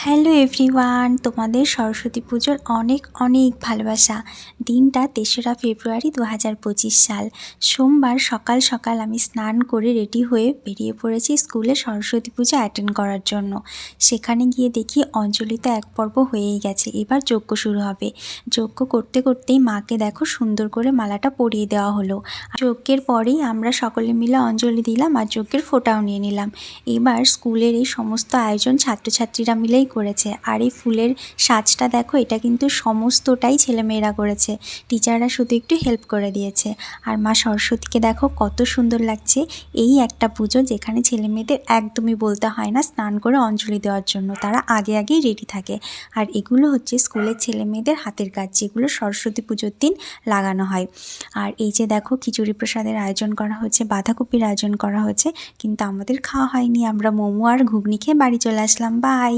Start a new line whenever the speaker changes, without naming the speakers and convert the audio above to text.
Hello everyone, তোমাদের সরস্বতী পুজোর অনেক অনেক ভালোবাসা। দিনটা ৩রা ফেব্রুয়ারি ২০২৫ সাল, সোমবার সকাল সকাল আমি স্নান করে রেডি হয়ে বেরিয়ে পড়েছি স্কুলে সরস্বতী পুজো অ্যাটেন্ড করার জন্য। সেখানে গিয়ে দেখি অঞ্জলি তো এক পর্ব হয়েই গেছে, এবার যজ্ঞ শুরু হবে। যজ্ঞ করতে করতেই মাকে দেখো সুন্দর করে মালাটা পরিয়ে দেওয়া হলো। যজ্ঞের পরেই আমরা সকলে মিলে অঞ্জলি দিলাম আর যজ্ঞের ফোঁটাও নিয়ে নিলাম। এবার স্কুলের এই সমস্ত আয়োজন ছাত্রছাত্রীরা মিলেই করেছে। আর এই ফুলের সাজটা দেখো, এটা কিন্তু সমস্তটাই ছেলেমেয়েরা করেছে, টিচাররা শুধু একটু হেল্প করে দিয়েছে। আর মা সরস্বতীকে দেখো কত সুন্দর লাগছে। এই একটা পুজো যেখানে ছেলেমেয়েদের একদমই বলতে হয় না স্নান করে অঞ্জলি দেওয়ার জন্য, তারা আগেই রেডি থাকে। আর এগুলো হচ্ছে স্কুলের ছেলেমেয়েদের হাতের কাজ, যেগুলো সরস্বতী পুজোর দিন লাগানো হয়। আর এই যে দেখো, খিচুড়ি প্রসাদের আয়োজন করা হয়েছে, বাঁধাকপির আয়োজন করা হয়েছে, কিন্তু আমাদের খাওয়া হয়নি। আমরা মোমো আর ঘুগনি খেয়ে বাড়ি চলে আসলাম। বাই।